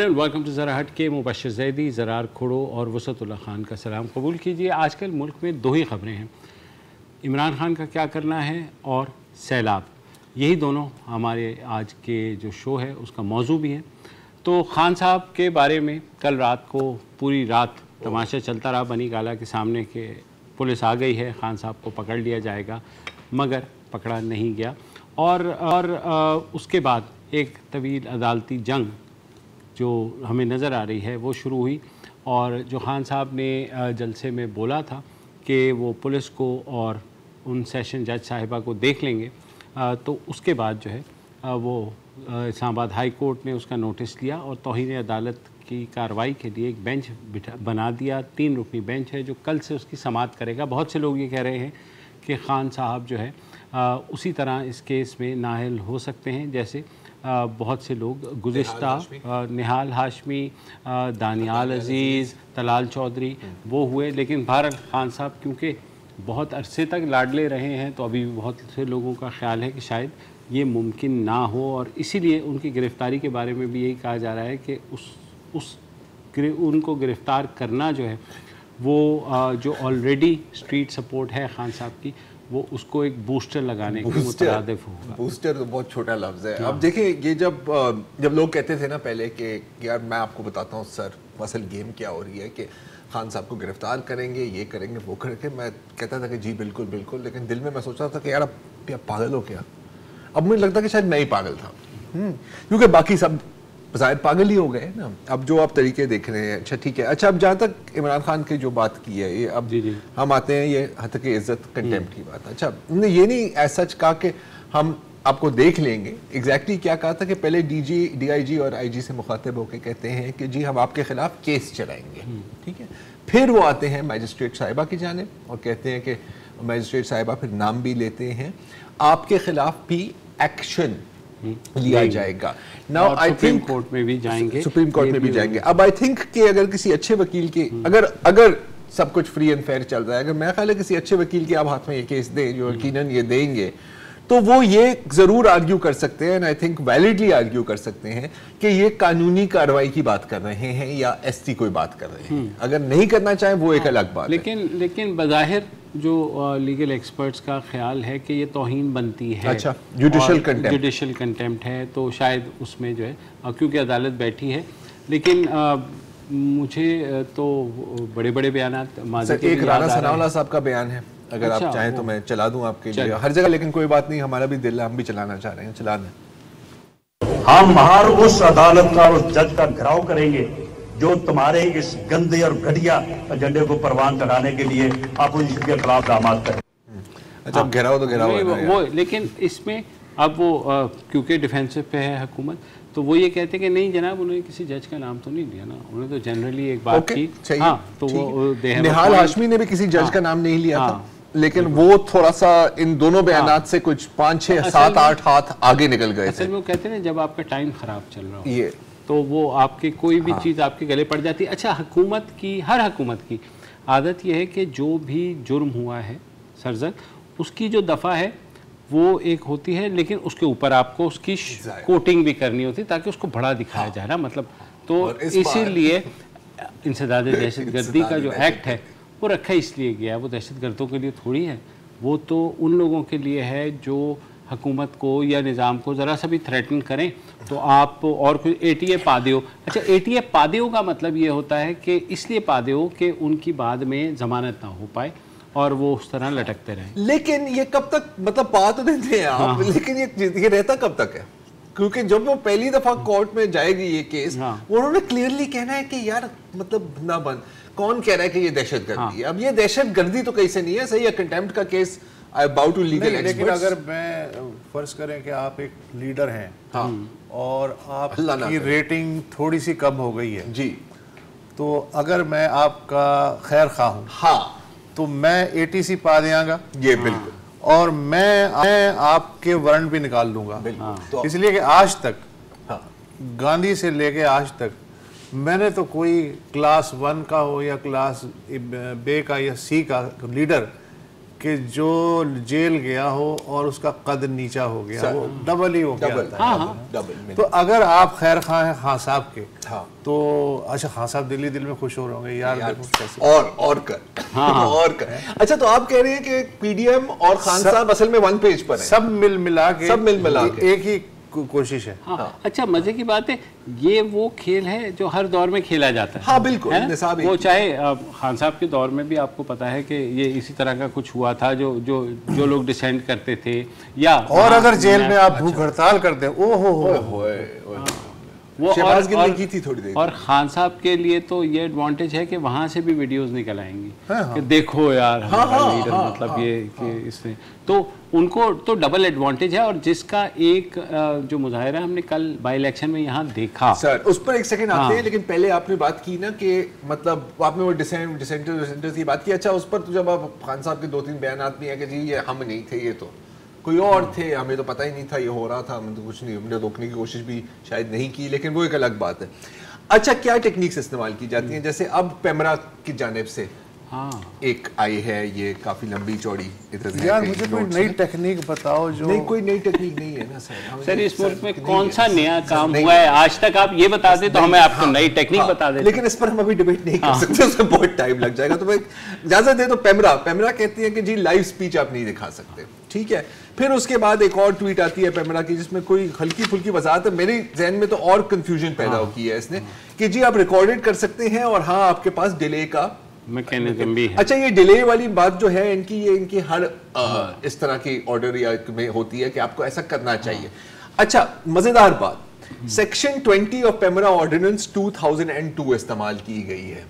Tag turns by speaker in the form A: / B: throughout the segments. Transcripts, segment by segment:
A: And welcome to ज़रा हट के। मुबशर ज़ैदी, ज़रार खुड़ो और वसतुल्लाह खान का सलाम कबूल कीजिए। आजकल मुल्क में दो ही ख़बरें हैं, इमरान खान का क्या करना है और सैलाब। यही दोनों हमारे आज के जो शो है उसका मौजू भी है। तो खान साहब के बारे में कल रात को पूरी रात तमाशा चलता रहा बनी गाला के सामने के पुलिस आ गई है, खान साहब को पकड़ लिया जाएगा, मगर पकड़ा नहीं गया। और उसके बाद एक तवील अदालती जंग जो हमें नज़र आ रही है वो शुरू हुई। और जो खान साहब ने जलसे में बोला था कि वो पुलिस को और उन सेशन जज साहिबा को देख लेंगे, तो उसके बाद जो है वो इस्लामाबाद हाई कोर्ट ने उसका नोटिस लिया और तौहीन अदालत की कार्रवाई के लिए एक बेंच बना दिया। 3 रुकनी बेंच है जो कल से उसकी समाअत करेगा। बहुत से लोग ये कह रहे हैं कि खान साहब जो है उसी तरह इस केस में नाअहल हो सकते हैं जैसे बहुत से लोग गुज़िश्ता निहाल हाशमी, दानियाल अजीज़, तलाल चौधरी वो हुए। लेकिन बहरहाल खान साहब क्योंकि बहुत अरसे तक लाडले रहे हैं तो अभी बहुत से लोगों का ख्याल है कि शायद ये मुमकिन ना हो, और इसीलिए उनकी गिरफ़्तारी के बारे में भी यही कहा जा रहा है कि उनको गिरफ़्तार करना जो है वो जो ऑलरेडी स्ट्रीट सपोर्ट है खान साहब की, वो उसको एक बूस्टर लगाने के मुतरादिफ होगा।
B: बूस्टर तो बहुत छोटा लफ्ज़ है। अब देखिए, ये जब लोग कहते थे ना पहले कि यार मैं आपको बताता हूँ सर असल गेम क्या हो रही है कि खान साहब को गिरफ्तार करेंगे, ये करेंगे, वो करेंगे, मैं कहता था कि जी बिल्कुल बिल्कुल, लेकिन दिल में मैं सोचता था कि यार अब पागल हो क्या। अब मुझे लगता कि शायद मैं ही पागल था, क्योंकि बाकी सब ज़ाहिर पागल ही हो गए ना। अब जो आप तरीके देख रहे हैं, अच्छा ठीक है। अच्छा, अब जहाँ तक इमरान खान की जो बात की है, ये अब
A: जी।
B: हम आते हैं ये हद के इज्जत कंटेम्प्ट की बात। अच्छा, उन्होंने ये नहीं ऐसा सच कहा कि हम आपको देख लेंगे। एग्जैक्टली क्या कहा था कि पहले DIG और IG से मुखातिब होकर कहते हैं कि जी हम आपके खिलाफ केस चलाएंगे, ठीक है। फिर वो आते हैं मैजिस्ट्रेट साहिबा की जानिब और कहते हैं कि मैजिस्ट्रेट साहिबा फिर नाम भी लेते हैं, आपके खिलाफ भी एक्शन लिया जाएगा। नाउ आई थिंक
A: कोर्ट में भी जाएंगे,
B: सुप्रीम कोर्ट में भी जाएंगे। अब आई थिंक कि अगर किसी अच्छे वकील के अगर सब कुछ फ्री एंड फेयर चल रहा है, अगर मैं ख्याल है किसी अच्छे वकील के आप हाथ में ये केस दें जो यकीनन ये देंगे, तो वो ये जरूर आर्ग्यू कर सकते हैं, आई थिंक वैलिडली आर्ग्यू कर सकते हैं कि ये कानूनी कार्रवाई की बात कर रहे हैं या ST कोई बात कर रहे हैं। अगर नहीं करना चाहे वो एक अलग बात है।
A: लेकिन बज़ाहिर जो लीगल एक्सपर्ट्स का ख्याल है कि ये तौहीन बनती है।
B: अच्छा, जुडिशल
A: कंटेम्प्ट है, तो शायद उसमें जो है क्योंकि अदालत बैठी है। लेकिन मुझे तो बड़े बड़े बयान
B: एक राना सनाउल्लाह साहब का बयान है, अगर आप चाहें तो मैं चला दूं आपके लिए हर जगह, लेकिन कोई बात नहीं, हमारा भी दिल है, हम भी चलाना चाह रहे हैं, चला दें।
C: हम हर उस अदालत का, उस जज का घेराव करेंगे जो तुम्हारे इस गंदे और घटिया एजेंडे को परवान चढ़ाने के लिए अपोजिशन के खिलाफ दामाद करें।
B: अच्छा, घेराव तो घेराव है
A: वो, लेकिन इसमें अब वो क्योंकि डिफेंसिव पे है हुकूमत, तो वो ये कहते हैं कि नहीं जनाब, उन्होंने किसी जज का नाम तो नहीं लिया ना, उन्होंने तो जनरली एक बात की।
B: हाँ, तो वो निहाल हाशमी ने भी किसी जज का नाम नहीं लिया था, लेकिन वो थोड़ा सा इन दोनों बयानात से कुछ 5, 6, 7, 8 हाथ आगे निकल गए थे।
A: असल में वो कहते हैं जब आपका टाइम खराब चल रहा हो
B: ये
A: तो वो आपके कोई भी चीज़ आपके गले पड़ जाती है। अच्छा, हुकूमत की, हर हुकूमत की आदत यह है कि जो भी जुर्म हुआ है सरजद, उसकी जो दफ़ा है वो एक होती है, लेकिन उसके ऊपर आपको उसकी कोटिंग भी करनी होती है ताकि उसको बड़ा दिखाया जाए ना, मतलब तो इसीलिए इंसदाद दहशतगर्दी का जो एक्ट है वो रखा इसलिए गया है। वो दहशतगर्दों के लिए थोड़ी है, वो तो उन लोगों के लिए है जो हुकूमत को या निज़ाम को ज़रा सा भी थ्रेटन करें तो आप और कोई ATA पा दो। अच्छा, ATA पा दो का मतलब ये होता है कि इसलिए पा दो कि उनकी बाद में ज़मानत ना हो पाए और वो उस तरह लटकते रहें।
B: लेकिन ये कब तक, मतलब पा तो देते हैं आप, लेकिन ये रहता कब तक है? क्योंकि जब वो पहली दफा कोर्ट में जाएगी ये केस, उन्होंने क्लियरली कहना है कि यार मतलब ना बंद, कौन कह रहा है कि ये दहशतगर्दी है? अब ये दहशतगर्दी तो कैसे नहीं है, सही है, कंटेम्प्ट का case about to legal experts.
D: लेकिन अगर मैं फर्ज करें कि आप एक लीडर हैं, और आपकी रेटिंग थोड़ी सी कम हो गई है
B: जी,
D: तो अगर मैं आपका खैर खा हूं, तो मैं ATC पा देंगा,
B: ये बिल्कुल,
D: और मैं आपके वारंट भी निकाल दूंगा। तो इसलिए कि आज तक गांधी से लेके आज तक मैंने तो कोई क्लास 1 का हो या क्लास B का या C का लीडर कि जो जेल गया हो और उसका कद नीचा हो गया वो डबल ही हो गया।
B: डबल।
D: तो अगर आप खैर खां हैं खान साहब के,
B: हाँ।
D: तो अच्छा खान साहब दिल में खुश हो रहे होंगे यार
B: और कर और कर। अच्छा, तो आप कह रहे हैं कि पीडीएम और खान साहब असल में वन पेज पर हैं,
D: सब मिल मिला के एक ही कोशिश है।
A: हाँ। अच्छा, मजे की बात है, ये वो खेल है जो हर दौर में खेला जाता है।
B: हाँ बिल्कुल,
A: वो चाहे खान साहब के दौर में भी आपको पता है कि ये इसी तरह का कुछ हुआ था, जो लोग डिसेंड करते थे, या
D: और अगर जेल में आप भूख हड़ताल करते हैं,
A: वो
B: की थी थोड़ी देर।
A: और खान साहब के लिए तो ये एडवांटेज है कि वहां से भी वीडियोस निकल आएंगी कि देखो यार लीडर, मतलब ये कि इससे तो उनको तो डबल एडवांटेज है। और जिसका एक जो मुजाहिरा हमने कल बाई इलेक्शन में यहाँ देखा,
B: सर उस पर एक सेकंड आते हैं, लेकिन पहले आपने बात की ना कि मतलब आपने वो डिसेंटर्स की बात की। अच्छा, उस पर तो जब आप खान साहब के 2-3 बयान भी है कि जी ये हम नहीं थे, ये तो कोई और थे, हमें तो पता ही नहीं था ये हो रहा था, हमने तो कुछ नहीं, हमने रोकने की कोशिश भी शायद नहीं की, लेकिन वो एक अलग बात है। अच्छा, क्या टेक्निक्स इस्तेमाल की जाती हैं? जैसे अब पेमरा की जानिब से एक आई है, ये काफी लंबी चौड़ी इधर
D: यार मुझे कोई नई टेक्निक बताओ जो।
B: नहीं, कोई नई टेक्निक नहीं है ना सर।
A: सर इस मुल्क में कौन सा नया काम हुआ है आज तक? आप ये बता दें तो हमें आपको नई टेक्निक बता दें।
B: लेकिन इस पर हम अभी डिबेट नहीं कर सकते, उसमें बहुत टाइम लग जाएगा। तो मैं इजाजत दे, तो पेमरा कहती है कि जी लाइव स्पीच आप नहीं दिखा सकते, ठीक है। फिर उसके बाद एक और ट्वीट आती है पेमरा की जिसमें कोई हल्की फुल्की वजाहत है, मेरे जहन में तो और कंफ्यूजन पैदा की है इसने, कि जी आप रिकॉर्डेड कर सकते हैं और हाँ आपके पास डिले का
A: मैकेनिज्म भी है।
B: अच्छा, ये डिले वाली बात जो है इनकी हर इस तरह की ऑर्डर या में होती है कि आपको ऐसा करना चाहिए। अच्छा, मजेदार बात, सेक्शन 20 ऑफ पेमरा ऑर्डिनेंस 2002 इस्तेमाल की गई है।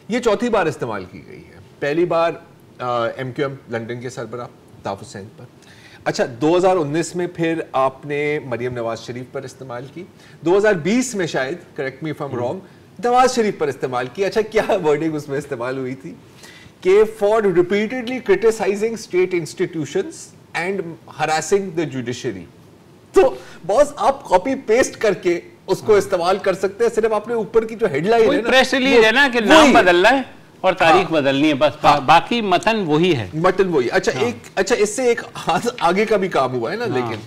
B: ये चौथी बार इस्तेमाल की गई है। पहली बार MQM लंदन के सरबराह ताफ हुसैन पर। अच्छा, 2019 में फिर आपने मरियम नवाज शरीफ पर इस्तेमाल की। 2020 में शायद, correct me if I am wrong, Nawaz Sharif पर इस्तेमाल की। अच्छा, क्या वर्डिंग उसमें इस्तेमाल हुई थी कि for repeatedly criticising state institutions and harassing the judiciary. तो बॉस आप कॉपी पेस्ट करके उसको इस्तेमाल कर सकते हैं, सिर्फ आपने ऊपर की जो हेडलाइन है ना,
A: प्रेस रिलीज है ना कि नाम बदलना है और तारीख बदलनी है, बस बाकी मतन वही है।
B: मतन वही। अच्छा, इससे एक आगे का भी काम हुआ है ना, लेकिन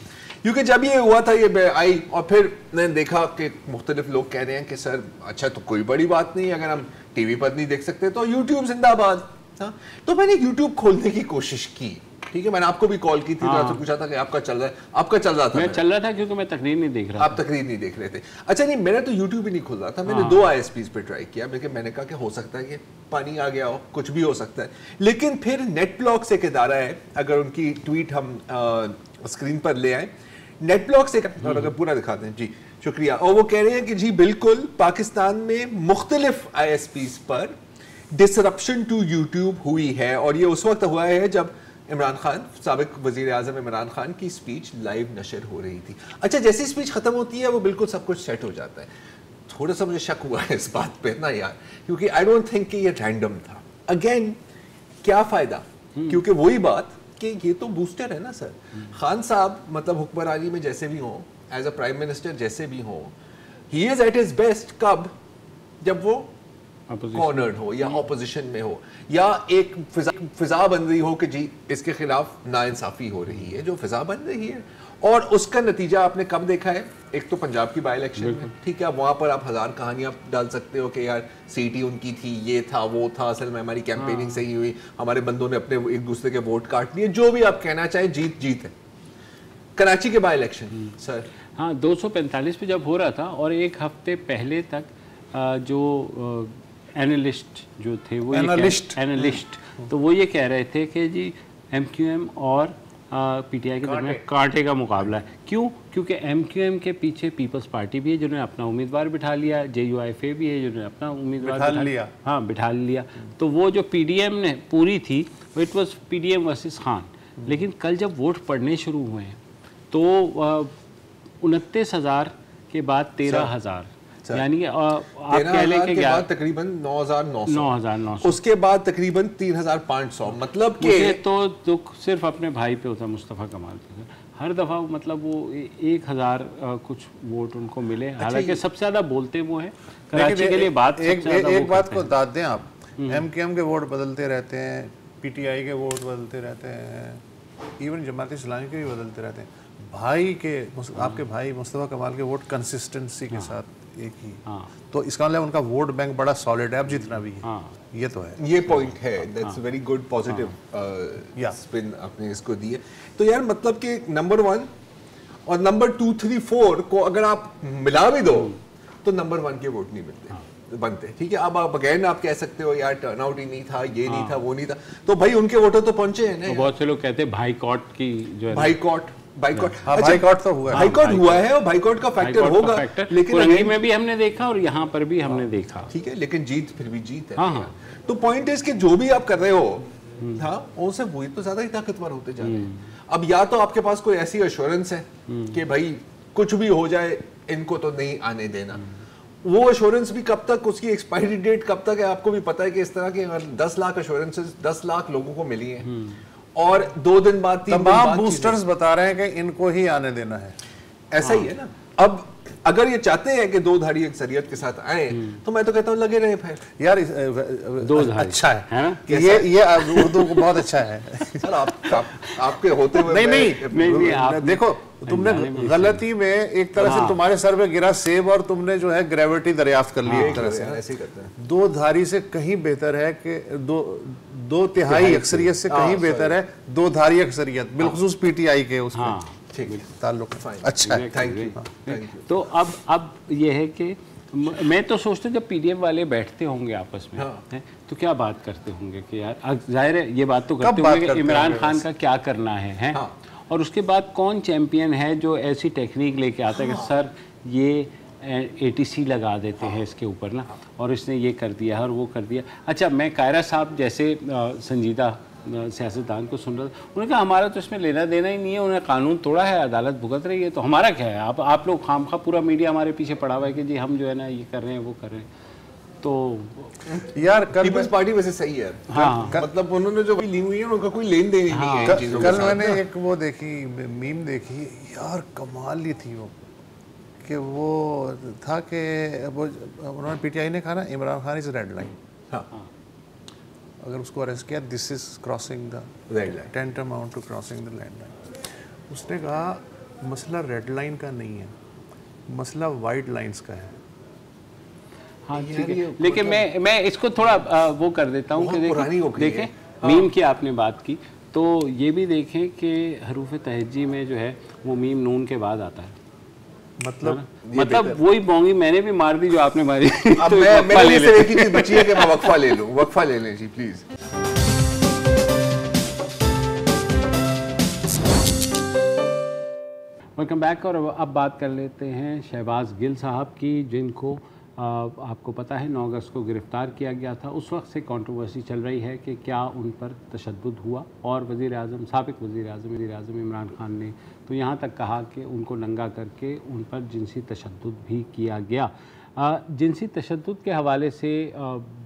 B: क्योंकि जब ये हुआ था, ये आई और फिर मैंने देखा कि मुख्तलिफ लोग कह रहे हैं कि सर अच्छा तो कोई बड़ी बात नहीं, अगर हम टीवी पर नहीं देख सकते तो यूट्यूब जिंदाबाद। हाँ, तो मैंने यूट्यूब खोलने की कोशिश की, ठीक है। मैंने आपको भी कॉल की थी, तो आपसे पूछा था कि आपका चल रहा है। आपका चल रहा था?
A: मैं चल रहा था क्योंकि मैं तकरीर नहीं देख रहा।
B: आप तकरीर नहीं देख रहे थे? अच्छा, नहीं, मेरा तो यूट्यूब ही नहीं खुल रहा था। मैंने 2 ISPs पे ट्राई किया, लेकिन मैंने कहा कि हो सकता है कि पानी आ गया हो, कुछ भी हो सकता है। लेकिन फिर नेटब्लॉक से एक इदारा है, अगर उनकी ट्वीट हम स्क्रीन पर ले आए, नेटब्लॉक से, और अगर पूरा दिखाते हैं जी, शुक्रिया। और वो कह रहे हैं कि जी बिल्कुल पाकिस्तान में मुख्तलिफ ISPs पर डिसरप्शन टू यूट्यूब हुई है, और ये उस वक्त हुआ है जब इमरान खान, साबिक वजीर आज़म इमरान खान की स्पीच लाइव नशर हो रही थी। अच्छा, जैसी स्पीच खत्म होती है वो बिल्कुल सब कुछ सेट हो जाता है। थोड़ा सा मुझे शक हुआ है इस बात पे ना यार, क्योंकि आई डोंट थिंक कि ये रैंडम था। अगेन, क्या फायदा, क्योंकि वही बात कि ये तो बूस्टर है ना सर। खान साहब मतलब हुक्मरानी में जैसे भी हो, एज अ प्राइम मिनिस्टर जैसे भी हो, he is at his best कब? जब वो कॉर्नर्ड हो या ऑपोजिशन में हो, या एक फिजा बन रही हो कि जी इसके खिलाफ नाइंसाफी हो रही है, जो फिजा बन रही है। और उसका नतीजा आपने कब देखा है? एक तो पंजाब की बाई इलेक्शन में, ठीक है, वहां पर आप हजार कहानियां डाल सकते हो कि यार सीटी उनकी थी, ये था, वो था, असल में हमारी कैंपेनिंग सही हुई, हमारे बंदों ने अपने एक दूसरे के वोट काट लिए, जो भी आप कहना चाहें, जीत है। कराची के बाई इलेक्शन सर,
A: हाँ, 245 पे जब हो रहा था, और एक हफ्ते पहले तक जो एनालिस्ट जो थे, वो एनालिस्ट तो वो ये कह रहे थे कि जी MQM और PTI के दरमियान कांटे का मुकाबला है। क्यों? क्योंकि MQM के पीछे पीपल्स पार्टी भी है जिन्होंने अपना उम्मीदवार बिठा लिया, JUIFA भी है जिन्होंने अपना उम्मीदवार बिठा लिया। तो वो जो PDM ने पूरी थी, it was PDM versus Khan. लेकिन कल जब वोट पड़ने शुरू हुए हैं तो 29,000 के बाद 13,000, यानी कि आप कह लें कि
B: तकरीबन 9,900, उसके बाद तकरीबन 3,500, मतलब
A: कि तो दुख सिर्फ अपने भाई पे होता, मुस्तफ़ा कमाल पे। हर दफ़ा मतलब वो 1,000 कुछ वोट उनको मिले। हालांकि सबसे ज़्यादा बोलते वो हैं कराची के लिए। बात
D: एक बात को दाद दें आप, MQM के वोट बदलते रहते हैं, पीटीआई के वोट बदलते रहते हैं, इवन जमात इस्लामी के भी बदलते रहते हैं। भाई के आपके भाई मुस्तफ़ा कमाल के वोट कंसिस्टेंसी के साथ एक ही, तो इसका मतलब उनका वोट बैंक बड़ा सॉलिड है अब जितना भी है। ये तो है,
B: ये पॉइंट है। That's very good positive spin आपने इसको दी है। तो यार मतलब कि नंबर 1 और नंबर 2, 3, 4 को अगर आप मिला भी दो तो नंबर 1 के वोट नहीं मिलते, बनते। ठीक है, अब आप अगेन आप कह सकते हो यार टर्नआउट ही नहीं था, ये नहीं था, वो नहीं था, तो भाई उनके वोटर तो पहुंचे हैं ना।
A: तो बहुत से लोग कहते हैं भाईकॉट की जो है,
B: भाईकॉट
D: भाईकॉट तो हुआ है,
B: भाईकॉट हुआ है और भाईकॉट का फैक्टर होगा,
A: लेकिन कुरंगी में भी हमने देखा और यहाँ पर भी हमने देखा।
B: ठीक है, लेकिन जीत फिर भी जीत है। तो पॉइंट इज कि जो भी आप कर रहे हो उनसे वही तो ज्यादा ही ताकतवर होते जा रहे हैं। अब या तो आपके पास कोई ऐसी एश्योरेंस है कि भाई कुछ भी हो जाए इनको तो नहीं आने देना, वो एश्योरेंस भी कब तक, उसकी एक्सपायरी डेट कब तक है आपको भी पता है कि इस तरह के 10 लाख एश्योरेंसेस 10 लाख लोगों को मिली हैं और 2 दिन बाद 3 दिन बाद
D: बूस्टर्स बता रहे हैं कि इनको ही आने देना है।
B: ऐसा ही है ना। अब अगर ये चाहते हैं कि 2 धारी अक्सरियत के साथ आए तो मैं तो कहता हूँ लगे रहे फिर
D: यार।
A: 2 धारी
D: अच्छा है ना, ये उर्दू को बहुत अच्छा है
B: सर। आपके होते हुए
D: नहीं, देखो तुमने गलती में एक तरह से तुम्हारे सर पे गिरा सेब और तुमने जो है ग्रेविटी दरियाफ्त कर ली एक तरह से।
B: ऐसे ही करते हैं।
D: 2 धारी से कहीं बेहतर है कि 2 तिहाई अक्सरियत से कहीं बेहतर है 2 धारी अक्सरियत, बिलखुसूस पीटीआई के उसमें
B: ठीक है
D: ताल्लुक। अच्छा,
B: थैंक यू।
A: तो अब ये है कि मैं तो सोचता जब पीडीएफ वाले बैठते होंगे आपस में तो क्या बात करते होंगे कि यार जाहिर है ये बात तो करते होंगे कि इमरान खान का क्या करना है और उसके बाद कौन चैंपियन है जो ऐसी टेक्निक लेके आता है कि सर ये एटीसी लगा देते हैं इसके ऊपर ना, और इसने ये कर दिया और वो कर दिया। अच्छा, मैं कायरा साहब जैसे संजीदा सियासतदान को सुन रहा था, उन्होंने कहा हमारा तो इसमें लेना देना ही नहीं है, उन्हें कानून तोड़ा है, अदालत भुगत रही है, तो हमारा क्या है। आप लोग खामखा पूरा मीडिया हमारे पीछे पड़ा हुआ है कि जी हम जो है ना ये कर रहे हैं वो कर रहे हैं। तो
B: यार पीपल्स पार्टी वैसे सही है। मतलब उन्होंने जो ली हुई है उनका कोई लेन देन नहीं है।
D: कल मैंने एक वो देखी मीम देखी यार, कमाल ही थी वो कि वो था कि वो उन्होंने पीटीआई ने कहा ना Imran Khan is red line, अगर उसको अरेस्ट किया this is crossing the red line, tantamount to crossing the red line. उसने कहा मसला रेड लाइन का नहीं है, मसला वाइट लाइंस का है।
A: हाँ ठीक है, लेकिन मैं इसको थोड़ा वो कर देता हूँ कि देखें मीम की आपने बात की तो ये भी देखें कि हरूफ तहज्जी में जो है वो मीम नून के बाद आता है। मतलब वही बोंगी मैंने भी मार दी जो आपने मारी।
B: अब तो मैं सिर्फ एक ही चीज बची है कि मैं वक्फा ले लूं। वक्फा ले लें जी प्लीज।
A: Welcome back. और अब बात कर लेते हैं शहबाज गिल साहब की, जिनको आपको पता है 9 अगस्त को गिरफ़्तार किया गया था। उस वक्त से कंट्रोवर्सी चल रही है कि क्या उन पर तशद्दुद हुआ, और वज़ीर-ए-आज़म साबिक़ वज़ीर-ए-आज़म इमरान खान ने तो यहाँ तक कहा कि उनको नंगा करके उन पर जिनसी तशद्दुद भी किया गया। जिनसी तशद्दुद के हवाले से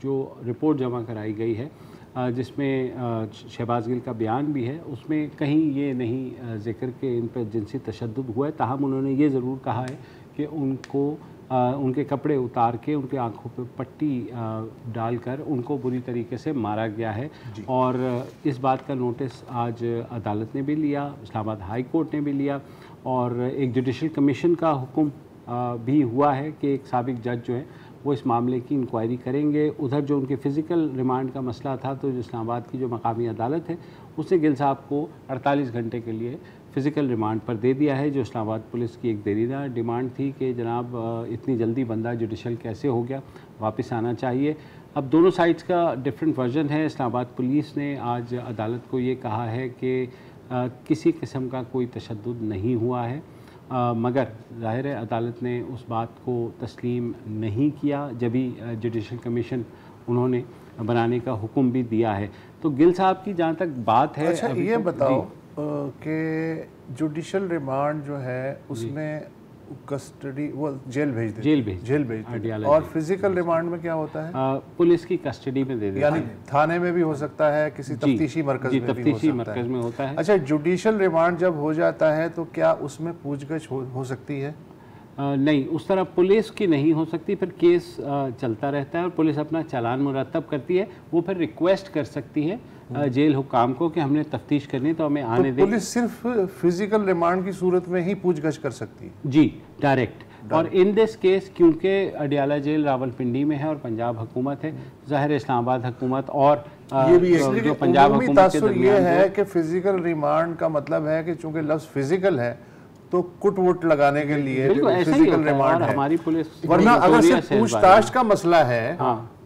A: जो रिपोर्ट जमा कराई गई है जिसमें शहबाज गिल का बयान भी है, उसमें कहीं ये नहीं जिक्र कि इन पर जिनसी तशद्दुद हुआ है। ताहम उन्होंने ये ज़रूर कहा है कि उनको उनके कपड़े उतार के उनकी आंखों पे पट्टी डालकर उनको बुरी तरीके से मारा गया है। और इस बात का नोटिस आज अदालत ने भी लिया, इस्लामाबाद हाई कोर्ट ने भी लिया, और एक जुडिशल कमीशन का हुक्म भी हुआ है कि एक साबिक जज जो है वो इस मामले की इंक्वायरी करेंगे। उधर जो उनके फ़िज़िकल रिमांड का मसला था, तो जो इस्लामाबाद की जो मकामी अदालत है उसने गिल साहब को 48 घंटे के लिए फ़िज़िकल रिमांड पर दे दिया है, जो इस्लामाबाद पुलिस की एक देरीदा डिमांड थी कि जनाब इतनी जल्दी बंदा जुडिशल कैसे हो गया, वापस आना चाहिए। अब दोनों साइड्स का डिफरेंट वर्जन है। इस्लामाबाद पुलिस ने आज अदालत को ये कहा है कि किसी किस्म का कोई तशद्दुद नहीं हुआ है, मगर ज़ाहिर है अदालत ने उस बात को तस्लीम नहीं किया जब भी जुडिशल कमीशन उन्होंने बनाने का हुक्म भी दिया है। तो गिल साहब की जहाँ तक बात है,
D: अच्छा ये बताओ कि जुडिशल रिमांड जो है उसमें कस्टडी वो जेल भेज देते और फिजिकल रिमांड में क्या होता है?
A: पुलिस की कस्टडी में दे देते,
D: यानी थाने में भी हो सकता है, किसी तफ्तीशी मरकज
A: में होता है।
D: अच्छा, जुडिशल रिमांड जब हो जाता है तो क्या उसमें पूछगछ हो सकती है?
A: नहीं, उस तरह पुलिस की नहीं हो सकती, फिर केस चलता रहता है और पुलिस अपना चालान मुरतब करती है। वो फिर रिक्वेस्ट कर सकती है जेल हुकाम को कि हमने तफ्तीश करनी तो हमें आने दें।
D: पुलिस सिर्फ फिजिकल रिमांड की सूरत में ही पूछगछ कर सकती है
A: जी, डायरेक्ट। और इन दिस केस क्योंकि अडियाला जेल रावलपिंडी में है और पंजाब हुकूमत है, ज़ाहिर इस्लामाबाद हुकूमत और
B: ये भी
A: जो पंजाब हुकूमत के
D: ये है कि फिजिकल रिमांड का मतलब है कि चूंकि लफ्ज़ फिजिकल है तो कुट वुट लगाने के लिए फिजिकल रिमांड है।
A: हमारी पुलिस,
D: वरना अगर सिर्फ पूछताछ का मसला है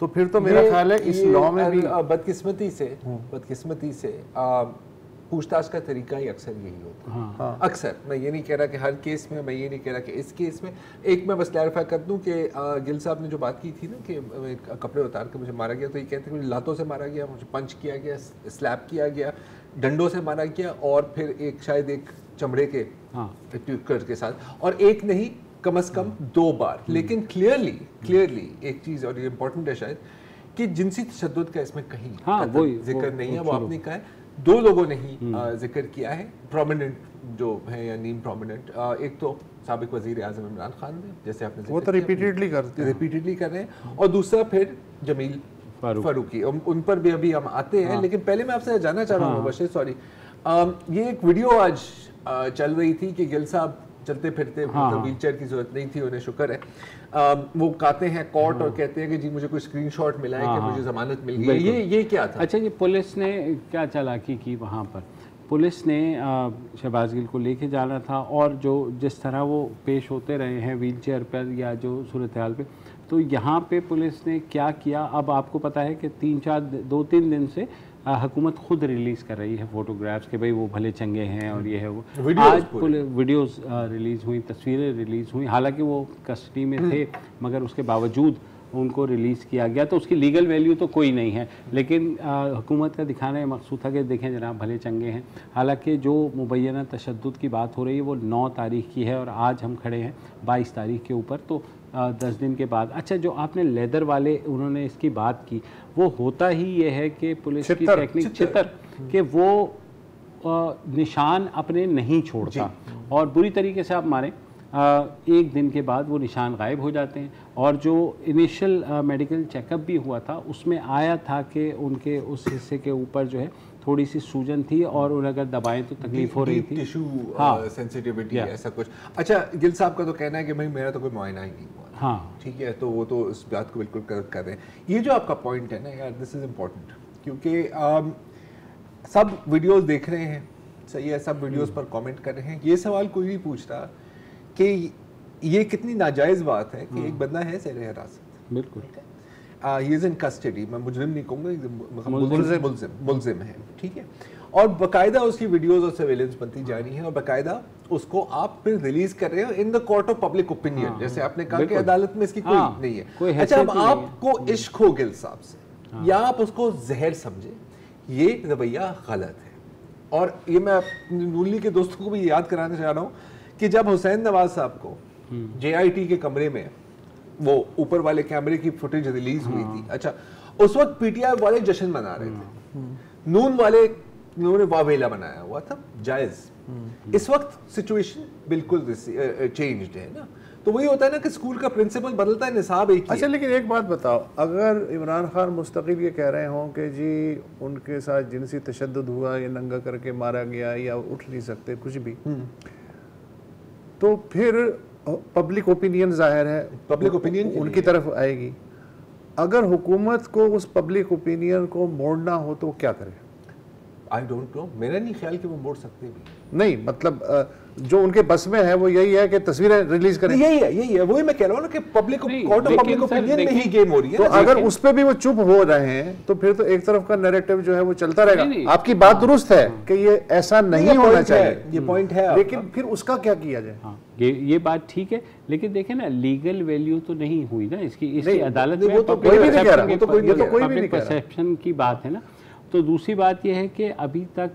D: तो फिर तो मेरा ख्याल है इस लॉ में भी
B: बदकिस्मती से पूछताछ का तरीका ही अक्सर यही होता है। अक्सर, मैं ये नहीं कह रहा कि हर केस में, मैं ये नहीं कह रहा कि इस केस में। एक मैं बस क्लैरिफाई कर दूं कि गिल साहब ने जो बात की थी ना कि कपड़े उतार के मुझे मारा गया, तो ये कहते हैं मुझे लातों से मारा गया, मुझे पंच किया गया, स्लैप किया गया, डंडों से मारा गया और फिर शायद एक चमड़े के ट्यूकर के साथ, और एक नहीं कम से कम 2 बार। लेकिन क्लियरली एक चीज़, और ये इम्पोर्टेंट है शायद, कि जिनसी तशद्दुद का इसमें कहीं जिक्र नहीं है। वो आपने कहा है 2 लोगों ने ही जिक्र किया है, प्रोमिनेंट जो है या नीम प्रोमिनेंट। एक तो साबिक वज़ीर आज़म इमरान खान ने, जैसे आपने
D: वो तो रिपीटेडली
B: कर रहे हैं, और दूसरा फिर जमील फारूकी, उन पर भी अभी हम आते हैं। लेकिन पहले मैं आपसे जानना चाह रहा हूँ बशीर, सॉरी, ये एक वीडियो आज चल रही थी कि गिल साहब चलते फिरते, मतलब व्हील चेयर की जरूरत नहीं थी उन्हें, शुक्र है, वो कहते हैं कोर्ट और कहते हैं कि जी मुझे कोई स्क्रीनशॉट मिला है कि मुझे जमानत मिल गई। ये क्या था?
A: अच्छा, ये पुलिस ने क्या चालाकी की वहाँ पर, पुलिस ने शहबाज गिल को लेके जाना था और जो जिस तरह वो पेश होते रहे हैं व्हील चेयर पर या जो सूरत हाल पे, तो यहाँ पे पुलिस ने क्या किया, अब आपको पता है कि 2-3 दिन से हुकूमत खुद रिलीज़ कर रही है फोटोग्राफ्स के भाई वो भले चंगे हैं और ये है वो। आज वीडियोस रिलीज़ हुई, तस्वीरें रिलीज़ हुई, हालांकि वो कस्टडी में थे मगर उसके बावजूद उनको रिलीज़ किया गया, तो उसकी लीगल वैल्यू तो कोई नहीं है। लेकिन हुकूमत का दिखाने का मकसूद था कि देखें जनाब भले चंगे हैं। हालांकि जो मुबैना तशद्दुद की बात हो रही है वो 9 तारीख की है और आज हम खड़े हैं 22 तारीख के ऊपर, तो 10 दिन के बाद। अच्छा, जो आपने लेदर वाले उन्होंने इसकी बात की, वो होता ही ये है कि पुलिस की टेक्निक चितर कि वो निशान अपने नहीं छोड़ता और बुरी तरीके से आप मारें, एक दिन के बाद वो निशान गायब हो जाते हैं। और जो इनिशियल मेडिकल चेकअप भी हुआ था उसमें आया था कि उनके उस हिस्से के ऊपर जो है थोड़ी सी सूजन थी और उन्हें अगर दबाएं तो तकलीफ हो रही थी,
B: टिश्यू सेंसिटिविटी ऐसा कुछ। अच्छा, गिल साहब का तो कहना है कि भाई मेरा तो कोई मुआयना ही नहीं हुआ।
A: हाँ
B: ठीक है, तो वो तो इस बात को बिल्कुल कर रहे हैं। ये जो आपका पॉइंट है ना यार, दिस इज़ इम्पोर्टेंट, क्योंकि सब वीडियोस देख रहे हैं, सही है, सब वीडियोस पर कमेंट कर रहे हैं। ये सवाल कोई नहीं पूछ रहा कि ये कितनी नाजायज़ बात है कि एक बंदा है ज़ेर हिरासत,
A: बिल्कुल,
B: ही इज़ इन कस्टडी, मैं मुजरिम नहीं कहूँगा, मुलजिम है, ठीक है, और बाकायदा उसकी वीडियोस और सर्वेलेंस बनती जा रही है और बाकायदा उसको आप फिर रिलीज कर रहे हो in the court of public opinion. जैसे आपने कहा कि अदालत में इसकी कोई नहीं है। अच्छा, अब आपको इश्क हो गिल साहब से या आप उसको जहर समझे, ये रवैया गलत है। और ये मैं नून लीग के दोस्तों को भी याद कराना चाह रहा हूँ कि जब हुसैन नवाज साहब को JIT के कमरे में वो ऊपर वाले कैमरे की फुटेज रिलीज हुई थी, अच्छा उस वक्त PTI वाले जश्न मना रहे थे, नून वाले उन्होंने वावेला बनाया हुआ था, जायज। इस वक्त सिचुएशन बिल्कुल चेंज्ड है ना, तो वही होता है ना कि स्कूल का प्रिंसिपल बदलता है, निसाब एक ही।
D: अच्छा, लेकिन एक बात बताओ, अगर इमरान खान मुस्तकिल ये कह रहे हों कि जी उनके साथ जिनसी तशद्दुद हुआ, ये नंगा करके मारा गया या उठ नहीं सकते कुछ भी, तो फिर पब्लिक ओपिनियन जाहिर है
B: पब्लिक ओपिनियन
D: उनकी तरफ आएगी। अगर हुकूमत को उस पब्लिक ओपिनियन को मोड़ना हो तो क्या करे?
B: आई डोंट नो, मेरा नहीं ख्याल कि वो मोड़ सकते भी
D: नहीं, मतलब जो उनके बस में है वो यही है कि तस्वीरें रिलीज करें।
B: यही है वही मैं कह रहा हूँ ना कि public court of public opinion में ही गेम हो रही है।
D: तो अगर उस पे भी वो चुप हो रहे हैं तो फिर तो एक तरफ का नैरेटिव जो है वो चलता रहेगा। आपकी बात दुरुस्त है कि ये ऐसा नहीं होना चाहिए,
B: ये पॉइंट है,
D: लेकिन फिर उसका क्या किया जाए?
A: ये बात ठीक है, लेकिन देखें ना लीगल वैल्यू तो नहीं हुई ना इसकी अदालत में,
D: वो तो कोई भी नहीं कह रहा, वो तो कोई भी नहीं कह रहा,
A: परसेप्शन की बात है ना। तो दूसरी बात यह है कि अभी तक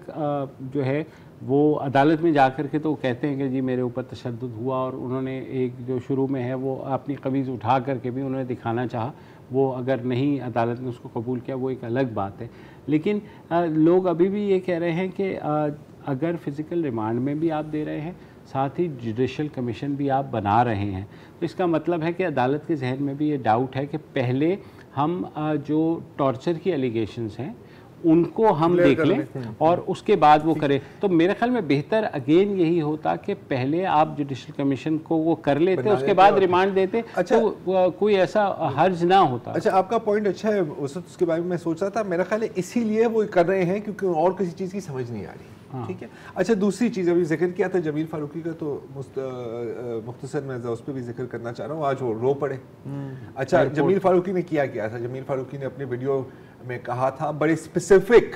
A: जो है वो अदालत में जाकर के तो कहते हैं कि जी मेरे ऊपर तशद्दुद हुआ, और उन्होंने एक जो शुरू में है वो अपनी कमीज़ उठा करके भी उन्होंने दिखाना चाहा, वो अगर नहीं अदालत ने उसको कबूल किया वो एक अलग बात है। लेकिन लोग अभी भी ये कह रहे हैं कि अगर फिज़िकल रिमांड में भी आप दे रहे हैं, साथ ही जुडिशल कमीशन भी आप बना रहे हैं, तो इसका मतलब है कि अदालत के जहन में भी ये डाउट है कि पहले हम जो टॉर्चर की एलिगेशंस हैं उनको हम देख लें और उसके बाद वो करें। तो मेरे ख्याल में बेहतर अगेन यही होता कि पहले आप जुडिशल कमीशन को वो कर लेते, उसके बाद रिमांड देते। अच्छा, तो कोई ऐसा हर्ज ना होता।
B: अच्छा, आपका पॉइंट अच्छा है, उसके बारे में मैं सोच रहा था। मेरा ख्याल है इसीलिए वो कर रहे हैं क्योंकि और किसी चीज़ की समझ नहीं आ रही। हाँ। ठीक है। अच्छा, दूसरी चीज़ अभी जिक्र किया था जमील फारूकी का, तो मुख्तसर मैं उस पर भी जिक्र करना चाह रहा हूँ। आज वो रो पड़े। अच्छा, जमील फारूकी ने किया था? जमील फारूकी ने अपनी वीडियो में कहा था, बड़े स्पेसिफिक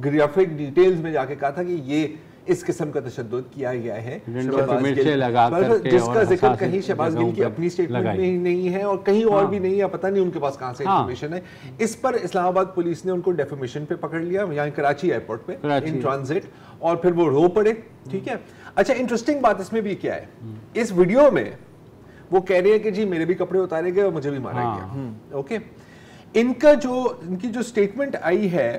B: ग्राफिक डिटेल्स में जाके कहा था कि ये इस किस्म का तशद्दुद किया गया है, जिसका जिक्र कहीं शहबाज गिल की अपनी स्टेटमेंट में ही नहीं है और कहीं और भी नहीं है। पता नहीं उनके पास कहां से इंफॉर्मेशन है। इस पर इस्लामाबाद पुलिस ने उनको डेफेमेशन पे पकड़ लिया, यहाँ कराची एयरपोर्ट पे इन ट्रांजिट, और फिर वो रो पड़े। ठीक है। अच्छा, इंटरेस्टिंग बात इसमें भी क्या है, इस वीडियो में वो कह रहे हैं कि जी मेरे भी कपड़े उतारे गए और मुझे भी मारा गया। ओके, इनकी जो स्टेटमेंट आई है,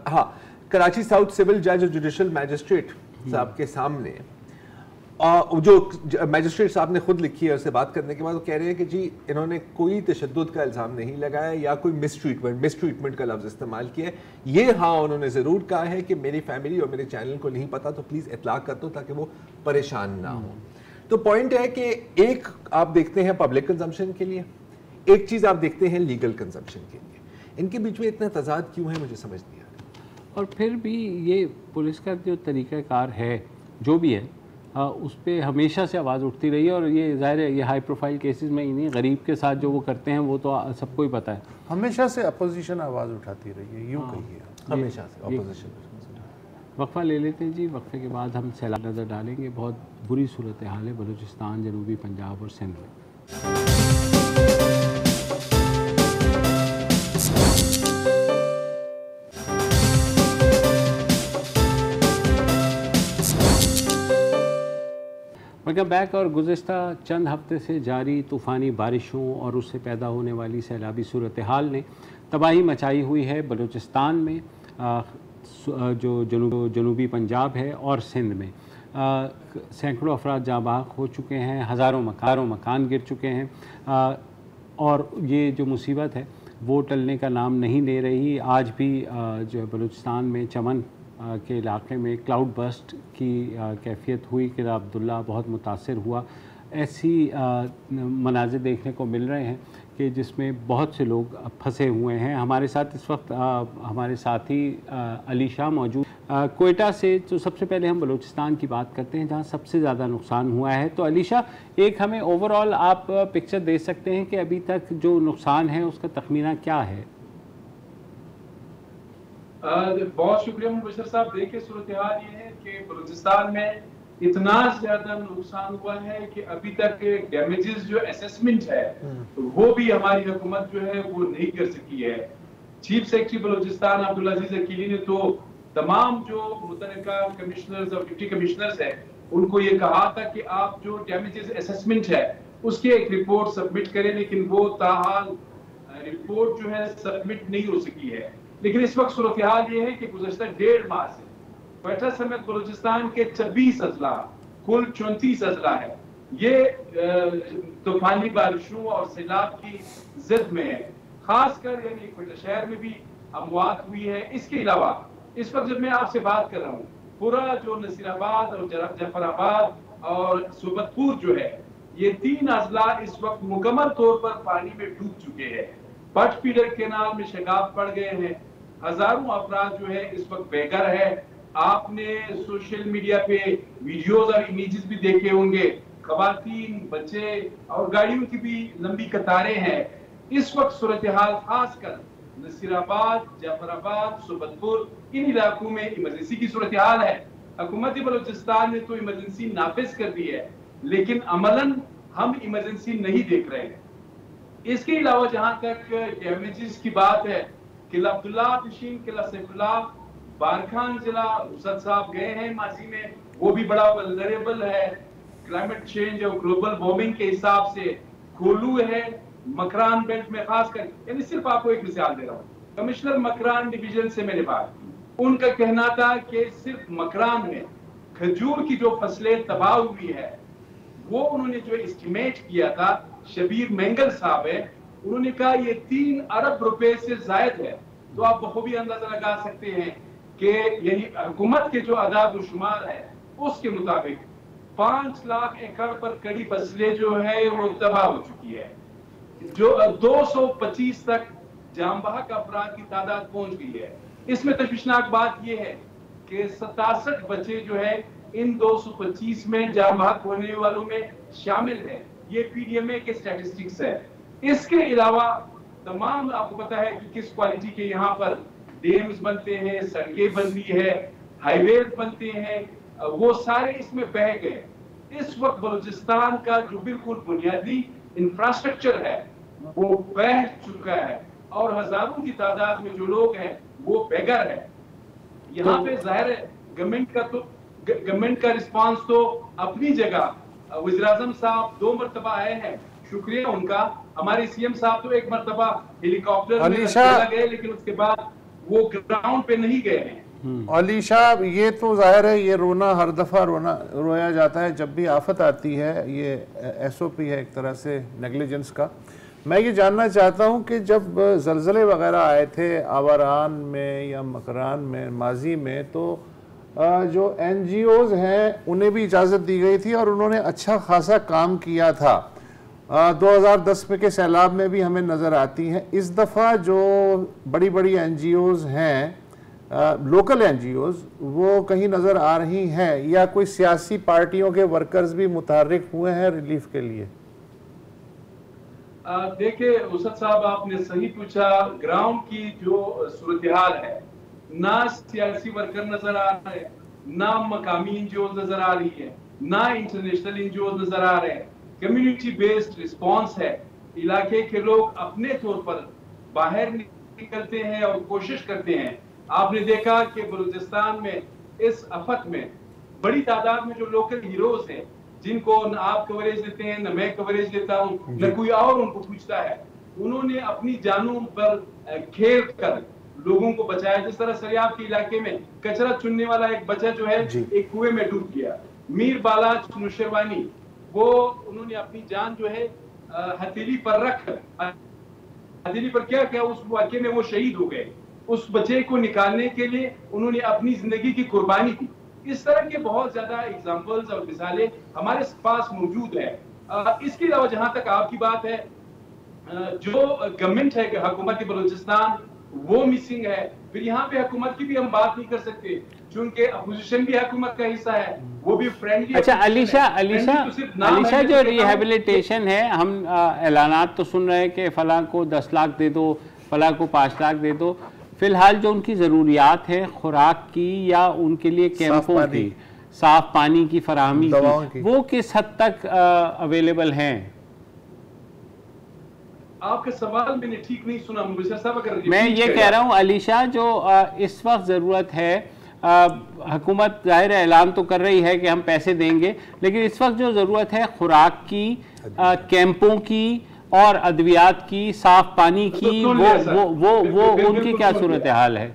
B: हाँ, कराची साउथ सिविल जज और जुडिशल मैजिस्ट्रेट साहब के सामने, जो मैजिस्ट्रेट साहब ने खुद लिखी है, उससे बात करने के बाद वो कह रहे हैं कि जी इन्होंने कोई तशद्दुद का इल्ज़ाम नहीं लगाया या कोई मिसट्रीटमेंट का लफ्ज़ इस्तेमाल किया है। ये हाँ, उन्होंने ज़रूर कहा है कि मेरी फैमिली और मेरे चैनल को नहीं पता, तो प्लीज़ इतला कर दो ताकि वो परेशान ना हो। तो पॉइंट है कि एक आप देखते हैं पब्लिक कंजम्पशन के लिए, एक चीज़ आप देखते हैं लीगल कंजम्पशन के लिए। इनके बीच में इतना तजाद क्यों है, मुझे समझ नहीं आ रहा।
A: और फिर भी ये पुलिस का जो तरीक़ाकार है, जो भी है, उस पर हमेशा से आवाज़ उठती रही है। और ये ज़ाहिर है, ये हाई प्रोफाइल केसेस में ही नहीं, गरीब के साथ जो वो करते हैं वो तो सबको ही पता है।
D: हमेशा से अपोजिशन आवाज़ उठाती रही है, यूँ कहिए,
B: हमेशा से अपोजिशन।
A: वक्फा ले लेते हैं जी, वक्फे के बाद हम सैलाब नज़र डालेंगे। बहुत बुरी सूरत हाल है बलूचिस्तान, जनूबी पंजाब और सिंध में। Welcome back. और गुज़िश्ता चंद हफ्ते से जारी तूफ़ानी बारिशों और उससे पैदा होने वाली सैलाबी सूरत हाल ने तबाही मचाई हुई है बलूचिस्तान में, जो जनूबी पंजाब है, और सिंध में। सैकड़ों अफराद जाँ बाहक हो चुके हैं, हज़ारों मकान गिर चुके हैं, और ये जो मुसीबत है वो टलने का नाम नहीं ले रही। आज भी जो है बलूचिस्तान में चमन के इलाके में क्लाउड बर्स्ट की कैफियत हुई कि अब्दुल्ला बहुत मुतासिर हुआ। ऐसी मनाज़िर देखने को मिल रहे हैं कि जिसमें बहुत से लोग फंसे हुए हैं। हमारे साथ इस वक्त हमारे साथी अली शाह मौजूद कोयटा से। तो सबसे पहले हम बलूचिस्तान की बात करते हैं जहां सबसे ज़्यादा नुकसान हुआ है। तो अली शाह, एक हमें ओवरऑल आप पिक्चर दे सकते हैं कि अभी तक जो नुकसान है उसका तखमीना क्या है?
E: बहुत शुक्रिया मुबशर साहब। देखिए, सूरत हाल ये है कि बलूचिस्तान में इतना ज्यादा नुकसान हुआ है कि अभी तक डैमेजेस जो असेसमेंट है वो भी हमारी हुकूमत जो है वो नहीं कर सकी है। चीफ सेक्रेटरी बलूचिस्तान अब्दुल अजीज अकीली ने तो तमाम जो मुतलका कमिश्नर्स और डिप्टी कमिश्नर्स हैं उनको ये कहा था कि आप जो डैमेजेस असेसमेंट है उसकी एक रिपोर्ट सबमिट करें, लेकिन वो ताहाल रिपोर्ट जो है सबमिट नहीं हो सकी है। लेकिन इस वक्त सूरत हाल ये है कि गुज़श्ता 1.5 माह से क्वेटा समेत बलूचिस्तान के 26 अजला, कुल 34 अजला है, ये तूफानी बारिशों और सैलाब की जिद में है। खासकर यानी क्वेटा शहर में भी अमवात हुई है। इसके अलावा इस वक्त जब मैं आपसे बात कर रहा हूँ, पूरा जो नसीराबाद और जफराबाद और सुबतपुर जो है, ये 3 अजला इस वक्त मुकम्मल तौर पर पानी में डूब चुके हैं। पट फीडर केनाल में शगाब पड़ गए हैं। हजारों अफराद जो है इस वक्त बेघर है। आपने सोशल मीडिया पे वीडियोस और इमेजेस भी देखे होंगे, खवातीन, बच्चे और गाड़ियों की भी लंबी कतारें हैं। इस वक्त सूरत हाल खासकर नसीराबाद, जफराबाद, सुबतपुर, इन इलाकों में इमरजेंसी की सूरत हाल है। हुकूमत बलूचिस्तान ने तो इमरजेंसी नाफिज कर दी है, लेकिन अमलन हम इमरजेंसी नहीं देख रहे हैं। इसके अलावा जहां तक डैमेजेस की बात है, किला अब्दुल्ला, पिशीन, किला सैफुल्लाह, बारखान जिला रुसद साहब गए हैं माजी में, वो भी बड़ा वल्नरेबल है क्लाइमेट चेंज और ग्लोबल वार्मिंग के हिसाब से। कोलू है मकरान बेल्ट में खासकर, यानी सिर्फ आपको एक मिसाल दे रहा हूँ। कमिश्नर मकरान डिवीजन से मैंने बात की, उनका कहना था कि सिर्फ मकरान में खजूर की जो फसलें तबाह हुई है, वो उन्होंने जो एस्टिमेट किया था, शबीर मेंगल साहब है, उन्होंने कहा ये 3 अरब रुपए से जायद है। तो आप बखूबी अंदाजा लगा सकते हैं कि यही हुकूमत के जो आदाद शुमार है उसके मुताबिक 5 लाख एकड़ पर कड़ी फसलें जो है वो तबाह हो चुकी है, जो 225 तक जाम बहक अफराद की तादाद पहुंच गई है। इसमें तशवीशनाक बात यह है कि 67 बच्चे जो है इन 225 में जाम बहक होने वालों में शामिल है। ये पीडीएमए के स्टैटिस्टिक्स है। इसके अलावा तमाम आपको पता है कि किस क्वालिटी के यहाँ पर डैम्स बनते हैं, सड़कें बनती है, हाईवे बनते हैं, वो सारे इसमें बह गए। इस वक्त बलूचिस्तान का जो बिल्कुल बुनियादी इंफ्रास्ट्रक्चर है वो बह चुका है और हजारों की तादाद में जो लोग हैं वो बेघर है। यहाँ पे जाहिर है गवर्नमेंट का रिस्पांस तो अपनी जगह। वज़ीर-ए-आज़म साहब 2 मरतबा आए हैं, शुक्रिया उनका। हमारे सीएम साहब तो 1 मरतबा हेलीकॉप्टर में चला गए, लेकिन उसके बाद वो ग्राउंड पे नहीं गए हैं।
D: अली साहब, ये तो जाहिर है ये रोना हर दफ़ा रोया जाता है जब भी आफत आती है, ये एसओपी है एक तरह से नेग्लिजेंस का। मैं ये जानना चाहता हूँ कि जब ज़लज़ले वगैरह आए थे आवारान में या मकरान में माजी में, तो जो NGOs हैं उन्हें भी इजाज़त दी गई थी और उन्होंने अच्छा खासा काम किया था। 2010 में के सैलाब में भी हमें नज़र आती हैं। इस दफ़ा जो बड़ी बड़ी NGOs हैं, लोकल NGOs, वो कहीं नज़र आ रही हैं या कोई सियासी पार्टियों के वर्कर्स भी मुतहर्रिक हुए हैं रिलीफ के लिए?
E: देखिए उसद साहब, आपने सही पूछा। ग्राउंड की जो सूरत हाल है, ना सियासी वर्कर नजर आ रहे हैं, ना मकामी NGOs नजर आ रही है, ना इंटरनेशनल NGOs नजर आ रहे हैं। कम्युनिटी बेस्ड रिस्पांस है। इलाके के लोग अपने तौर पर बाहर निकलते हैं और कोशिश करते हैं। आपने देखा कि बलूचिस्तान में इस आफत में बड़ी तादाद में जो लोकल हीरोज हैं, जिनको न आप कवरेज देते हैं, न मैं कवरेज देता हूं, न कोई और उनको पूछता है, उन्होंने अपनी जानों पर खेल कर लोगों को बचाया। जिस तरह सरियाब के इलाके में कचरा चुनने वाला एक बच्चा जो है एक कुएं में डूब गया, मीर बाला नुशरवानी, वो उन्होंने अपनी जान जो है हथेली पर रख, हथेली पर क्या क्या उस वाकये में वो शहीद हो गए। उस बच्चे को निकालने के लिए उन्होंने अपनी जिंदगी की कुर्बानी की। इस तरह के बहुत ज्यादा एग्जाम्पल्स और मिसालें हमारे पास मौजूद है। इसके अलावा जहां तक आपकी बात है, जो गवर्नमेंट है हुकूमत बलूचिस्तान, वो मिसिंग है। फिर यहाँ पे हुकूमत की भी हम बात नहीं कर सकते क्योंकि अपोजिशन भी हुकूमत का हिस्सा है, वो भी फ्रेंडली।
A: अच्छा अलीशा, जो रिहेबिलिटेशन है, हम ऐलानात तो सुन रहे हैं कि फलां को 10 लाख दे दो, फलां को 5 लाख दे दो। फिलहाल जो उनकी ज़रूरियात है खुराक की या उनके लिए कैंपों की, साफ पानी की फराहमी की, वो किस हद तक अवेलेबल हैं?
E: आपका सवाल मैंने ठीक नहीं सुना मुबशर साहब, अगर
A: मैं ये कह रहा हूँ अलीशा, जो इस वक्त ज़रूरत है, हुकूमत जाहिर है ऐलान तो कर रही है कि हम पैसे देंगे, लेकिन इस वक्त जो ज़रूरत है खुराक की, कैंपों की और अद्वियात की, साफ पानी की, वो उनकी क्या सूरत हाल है?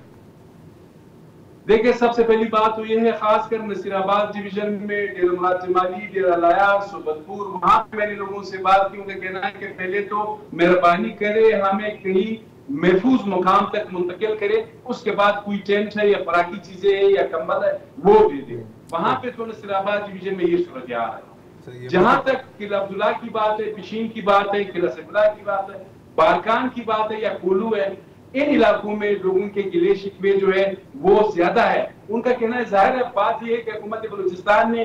E: देखिए, सबसे पहली बात तो ये है, खासकर नसीराबाद डिवीजन में डेरा मुराद जमाली, डेरा लाया, सुबतपुर, वहां पे मैंने लोगों से बात की। उनका कहना है कि पहले तो मेहरबानी करे, हमें कहीं महफूज मुकाम तक मुंतकिल करे, उसके बाद कोई टेंट है या फराकी चीजें है या कंबल है वो दे दे। वहां पे तो नसीराबाद डिवीजन में ये सूरत हाल है। जहां तक किला अब्दुल्ला की बात है, पिशीन की बात है, किला सफला की बात है, बारकान की बात है या कोलू है, इन इलाकों में लोगों के गिले शिकवे जो है वो ज्यादा है। उनका कहना है, जाहिर है बात यह है कि हुकूमत बलूचिस्तान ने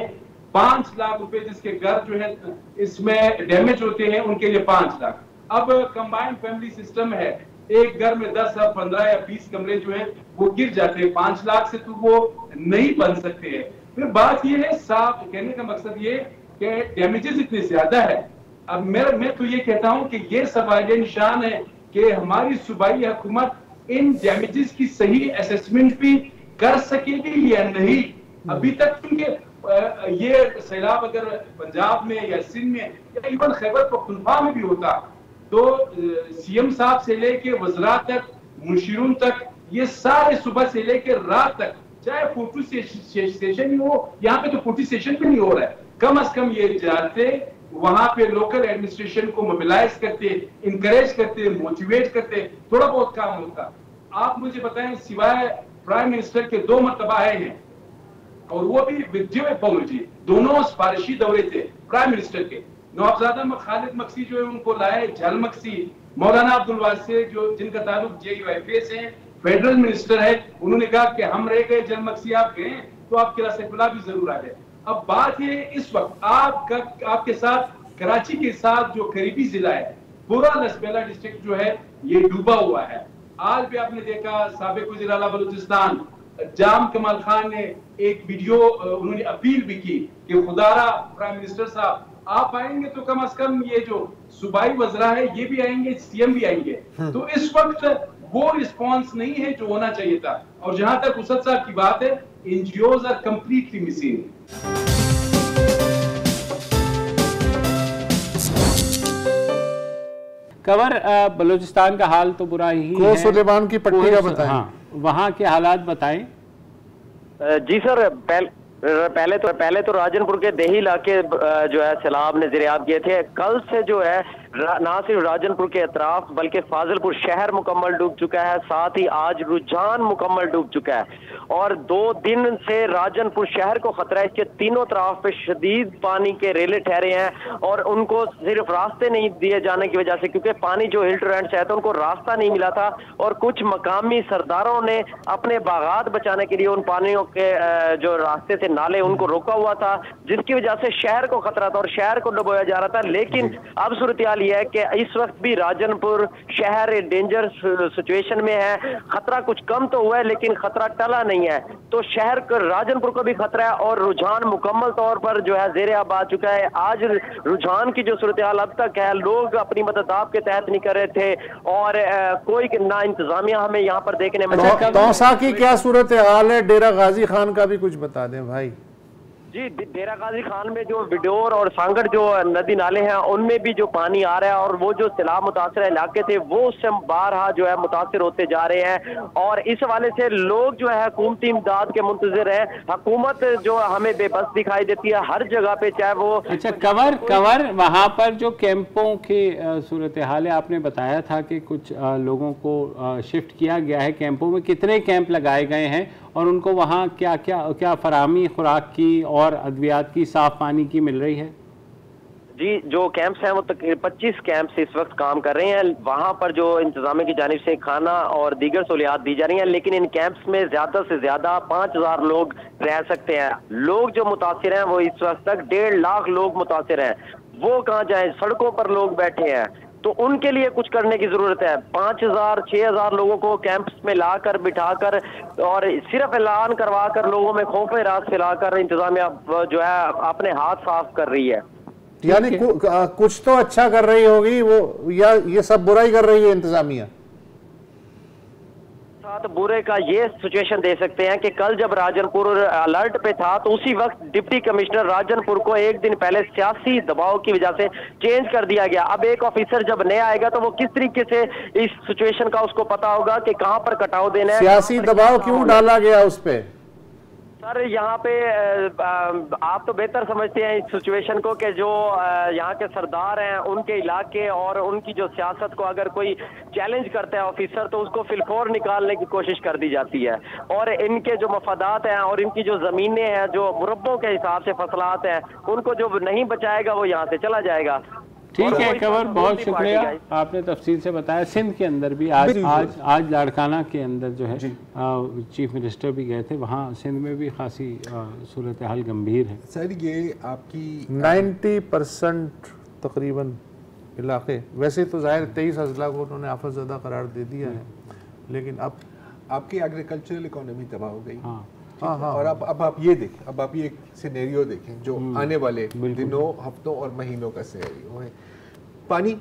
E: 5 लाख रुपए जिसके घर जो है इसमें डैमेज होते हैं उनके लिए 5 लाख। अब कंबाइंड फैमिली सिस्टम है, एक घर में 10 या 15 या 20 कमरे जो है वो गिर जाते हैं। 5 लाख से तो वो नहीं बन सकते हैं। फिर बात यह है, साफ कहने का मकसद ये कि डैमेजेस इतने ज्यादा है। अब मैं तो ये कहता हूं कि ये सवालिया निशान है कि हमारी सूबाई हुकूमत इन डैमेजेस की सही असेसमेंट भी कर सकेगी या नहीं। अभी तक क्योंकि ये सैलाब अगर पंजाब में या सिंध में या इवन खैबर पख्तूनख्वा में भी होता तो सीएम साहब से लेके वज़रा तक, मुशीरून तक ये सारे सुबह से लेकर रात तक, चाहे फोटो सेशन ही हो, यहाँ पे तो फोटो सेशन भी नहीं हो रहा है, कम से कम ये जाते वहां पे लोकल एडमिनिस्ट्रेशन को मोबिलाइज करते, इंकरेज करते, मोटिवेट करते, थोड़ा बहुत काम होता। आप मुझे बताएं, सिवाय प्राइम मिनिस्टर के 2 मरतबा आए हैं और वो भी विद ड्यू अपॉलॉजी, दोनों सिफारिशी दौरे थे प्राइम मिनिस्टर के। नवाबजादा खालिद मक्सी जो है उनको लाए, जल मक्सी, मौलाना अब्दुल वासिर जो जिनका ताल्लुक JUIFA से है, फेडरल मिनिस्टर है, उन्होंने कहा कि हम रह गए, जल मक्सी आप गए तो आपके रास्ते भी जरूर आ जाए। अब बात ये, इस वक्त आपके साथ कराची के साथ जो करीबी जिला है, पूरा लसबेला डिस्ट्रिक्ट जो है ये डूबा हुआ है। आज भी आपने देखा साबिक वज़ीर आला बलूचिस्तान जाम कमाल खान ने एक वीडियो, उन्होंने अपील भी की कि खुदारा प्राइम मिनिस्टर साहब आप आएंगे तो कम से कम ये जो सूबाई वज़रा है ये भी आएंगे, CM भी आएंगे। तो इस वक्त वो रिस्पॉन्स नहीं है जो होना चाहिए था। और जहां तक उसद साहब की बात है, NGOs are completely missing.
A: Cover Balochistan का हाल तो बुरा ही है।
D: सुलेमान की पट्टी का बताएं।
A: हाँ, वहाँ के हालात बताएं।
F: जी सर, पहले तो राजनपुर के देही इलाके जो है सैलाब ने ज़िरियाब किए थे। कल से जो है ना सिर्फ राजनपुर के अतराफ बल्कि फाजिलपुर शहर मुकम्मल डूब चुका है, साथ ही आज रुझान मुकम्मल डूब चुका है और 2 दिन से राजनपुर शहर को खतरा है। इसके तीनों तरफ पे शदीद पानी के रेले ठहरे हैं और उनको सिर्फ रास्ते नहीं दिए जाने की वजह से, क्योंकि पानी जो हिल टोरेंट से है तो उनको रास्ता नहीं मिला था और कुछ मकामी सरदारों ने अपने बागात बचाने के लिए उन पानियों के जो रास्ते से नाले उनको रोका हुआ था, जिसकी वजह से शहर को खतरा था और शहर को डुबोया जा रहा था। लेकिन अब सूरत हाल यह है कि इस वक्त भी राजनपुर शहर डेंजर सिचुएशन में है। खतरा कुछ कम तो हुआ है लेकिन खतरा टला नहीं है, तो शहर को राजनपुर को भी खतरा है और रुझान मुकम्मल तौर पर जो है ज़ेरे आब आ चुका है। आज रुझान की जो सूरत हाल अब तक है, लोग अपनी मदद आपके तहत नहीं कर रहे थे और कोई ना इंतजामिया हमें यहाँ पर देखने में।
D: तौसा की क्या सूरत हाल है? डेरा गाजी खान का भी कुछ बता दें भाई।
F: जी, डेरा गाजी खान में जो बिडोर और सांगड़ जो नदी नाले हैं उनमें भी जो पानी आ रहा है और वो जो सैलाब मुतासर इलाके थे वो उससे बारहा जो है मुतासर होते जा रहे हैं और इस हवाले से लोग जो है हुकूमती इमदाद के मुंतज़िर हैं। हुकूमत जो हमें बेबस दिखाई देती है हर जगह पे, चाहे वो
A: अच्छा कवर वहाँ पर जो कैंपों की सूरत हाल है, आपने बताया था कि कुछ लोगों को शिफ्ट किया गया है कैंपों में। कितने कैंप लगाए गए हैं और उनको वहाँ क्या फराहमी खुराक की और अद्वियात की, साफ पानी की मिल रही है?
F: जी, जो कैंप्स हैं वो तकरीबन 25 कैंप्स इस वक्त काम कर रहे हैं। वहाँ पर जो इंतजामिया की जानिब से खाना और दीगर सहूलियात दी जा रही हैं, लेकिन इन कैंप्स में ज़्यादा से ज़्यादा 5000 लोग रह सकते हैं। लोग जो मुतासिर हैं वो इस वक्त तक 1.5 लाख लोग मुतासिर हैं। वो कहाँ जाएं? सड़कों पर लोग बैठे हैं, तो उनके लिए कुछ करने की जरूरत है। 5000-6000 लोगों को कैंप्स में लाकर बिठाकर और सिर्फ ऐलान करवा कर लोगों में खौफ राज फैलाकर इंतजामिया जो है अपने हाथ साफ कर रही है।
D: यानी कुछ तो अच्छा कर रही होगी वो, या ये सब बुराई कर रही है इंतजामिया?
F: साथ बुरे का ये सिचुएशन दे सकते हैं कि कल जब राजनपुर अलर्ट पे था तो उसी वक्त डिप्टी कमिश्नर राजनपुर को एक दिन पहले सियासी दबाव की वजह से चेंज कर दिया गया। अब एक ऑफिसर जब नया आएगा तो वो किस तरीके से इस सिचुएशन का उसको पता होगा कि कहां पर कटाव देना है।
D: सियासी दबाव क्यों डाला गया उस पे?
F: सर यहाँ पे आप तो बेहतर समझते हैं इस सिचुएशन को कि जो यहाँ के सरदार हैं उनके इलाके और उनकी जो सियासत को अगर कोई चैलेंज करता है ऑफिसर तो उसको फिलफोर निकालने की कोशिश कर दी जाती है और इनके जो मफादात हैं और इनकी जो ज़मीनें हैं जो मुरब्बों के हिसाब से फसलात हैं उनको जो नहीं बचाएगा वो यहाँ से चला जाएगा।
A: ठीक है कवर, बहुत शुक्रिया, आपने तफसील से बताया। सिंध के अंदर भी आज लाड़काना के अंदर जो है चीफ मिनिस्टर भी गए थे, वहाँ सिंध में भी खासी सूरत हाल गंभीर है।
B: सर ये आपकी
D: 90% तकरीबन इलाके, वैसे तो ज़ाहिर 23 अजला को उन्होंने आफतज़दा करार दे दिया है, लेकिन अब
B: आपकी एग्रीकल्चरल इकोनॉमी तबाह हो गई।
D: हाँ।
B: और अब आप ये देखें, अब आप ये सिनेरियो देखें जो आने वाले दिनों, हफ्तों और महीनों का सिनेरियो है। पानी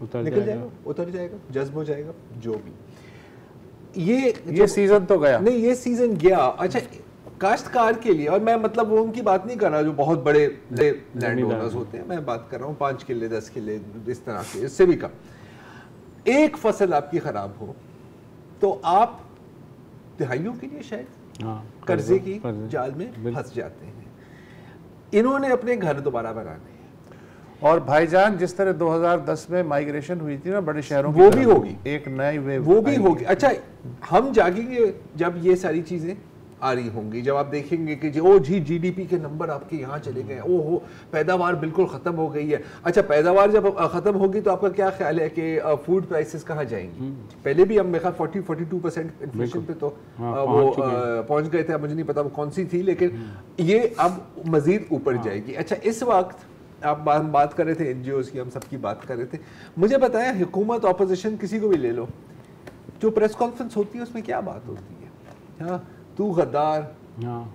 B: निकल जाएगा, उतर जाएगा, जज्ब हो जाएगा, जो भी ये
D: सीजन तो गया
B: नहीं, ये सीजन गया। अच्छा, काश्तकार के लिए, और मैं मतलब वो उनकी बात नहीं कर रहा जो बहुत बड़े लैंड ओनर्स होते हैं, मैं बात कर रहा हूँ 5 किले 10 किले इस तरह के, इससे भी कम। एक फसल आपकी खराब हो तो आप दिहाइयों के लिए शायद
A: हाँ,
B: कर्जे की जाल में फंस जाते हैं। इन्होंने अपने घर दोबारा बनाने हैं।
D: और भाईजान जिस तरह 2010 में माइग्रेशन हुई थी ना बड़े शहरों
B: वो भी होगी,
D: एक नई वेव
B: वो भी होगी। अच्छा, हम जागेंगे जब ये सारी चीजें आ रही होंगी, जब आप देखेंगे कि ओ जी जीडीपी के नंबर आपके यहाँ चले गए, ओ हो पैदावार बिल्कुल ख़त्म हो गई है। अच्छा, पैदावार जब ख़त्म होगी तो आपका क्या ख्याल है कि फूड प्राइसेस कहाँ जाएंगी? पहले भी हम मेरे ख्याल 40-42% इन्फ्लेशन पे तो वो पहुँच गए थे, मुझे नहीं पता वो कौन सी थी, लेकिन ये अब मज़ीद ऊपर जाएगी। अच्छा, इस वक्त आप बात कर रहे थे NGOs की, हम सबकी बात कर रहे थे, मुझे बताया हुकूमत ऑपोजिशन किसी को भी ले लो, जो प्रेस कॉन्फ्रेंस होती है उसमें क्या बात होती है? हाँ, तू गद्दार,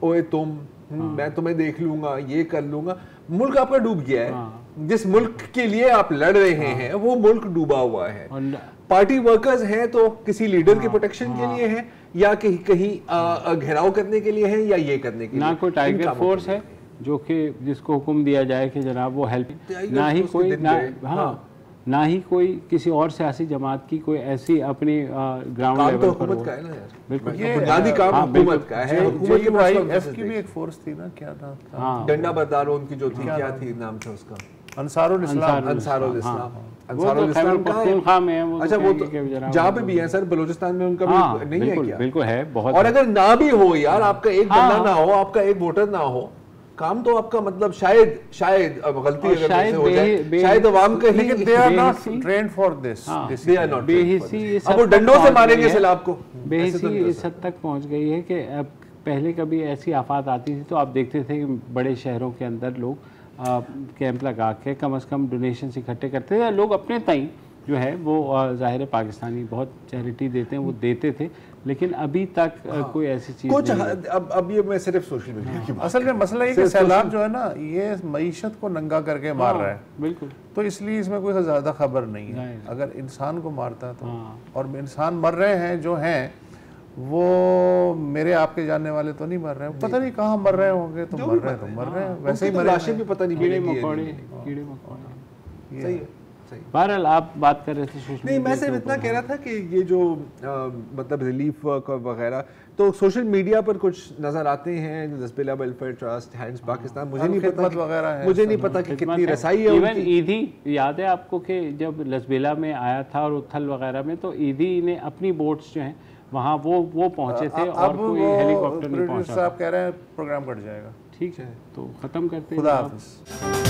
B: ओए तुम, मैं तुम्हें देख लूंगा, ये कर लूंगा। मुल्क आपका डूब गया है। जिस मुल्क के लिए आप लड़ रहे हैं वो मुल्क डूबा हुआ है। पार्टी वर्कर्स हैं तो किसी लीडर के प्रोटेक्शन के लिए हैं, या कहीं घेराव करने के लिए हैं, या ये करने के लिए।
A: ना कोई टाइगर फोर्स है जो कि जिसको हुक्म दिया जाए कि जनाब वो हेल्प, ना ही कोई ना ही कोई किसी और सियासी जमात की कोई ऐसी अपनी ग्राउंड लेवल पर
B: हुकूमत का है ना यार,
A: बिल्कुल
B: ये बुनियादी काम हुकूमत का है। हुकूमत के
D: JUIF की भी एक फोर्स थी ना, क्या नाम था?
B: डंडा बरदार उनकी जो थी, क्या थी नाम था उसका?
D: अंसारुल इस्लाम।
B: अंसारुल इस्लाम
A: पख्तूनख्वा में है वो।
B: अच्छा, वो तो जहाँ पे भी है सर, बलूचिस्तान में उनका भी नहीं है क्या?
A: बिल्कुल है, बहुत।
B: और अगर ना भी हो यार, आपका एक बंदा ना हो, आपका एक वोटर ना हो, काम तो आपका मतलब शायद गलती अगर शायद हो जाए, शायद अवाम का ही,
D: लेकिन they are not trained for this,
B: they are not
A: बेहिसी
B: अब वो डंडों से मारेंगे सैलाब को।
A: बेहिसी इस हद तक पहुंच गई है कि अब पहले कभी ऐसी आफत आती थी तो आप देखते थे कि बड़े शहरों के अंदर लोग कैंप लगा के कम से कम डोनेशन इकट्ठे करते थे। लोग अपने ताई जो है वो ज़ाहिर पाकिस्तानी बहुत चैरिटी देते हैं, वो देते थे, लेकिन अभी तक कोई ऐसी चीज़
B: कुछ अब ये मैं सिर्फ सोशल मीडिया की
D: असल में मसला ये कि सैलाब जो है ना, ये मईशत को नंगा करके मार रहा है।
A: बिल्कुल,
D: तो इसलिए इसमें कोई ज़्यादा खबर नहीं है। अगर इंसान को मारता तो, और इंसान मर रहे हैं जो हैं, वो मेरे आपके जानने वाले तो नहीं मर रहे हैं, पता नहीं कहाँ मर रहे होंगे, तो मर रहे हैं, वैसे ही मरे,
B: लाशें भी पता नहीं,
A: कीड़े मकोड़े।
B: सही है।
A: बहरहाल आप बात कर रहे थे
B: नहीं, मैं सिर्फ इतना कह रहा था कि ये जो मतलब रिलीफ वर्क वगैरह, तो सोशल मीडिया पर कुछ नजर आते हैं, Lasbela welfare trust, hands Pakistan, मुझे नहीं पता वगैरह है, मुझे नहीं पता कि कितनी रसाई है।
A: इवन ईदी याद है आपको कि जब लसबेला में आया था और उथल वगैरह में, तो ईदी ने अपनी बोट्स जो हैं वहाँ वो पहुँचे थे और कोई हेलीकॉप्टर नहीं पहुँचा।
D: साहब कह रहे हैं प्रोग्राम कट जाएगा।
A: ठीक है, तो ख़त्म करते हैं।
D: खुदा हाफिज़।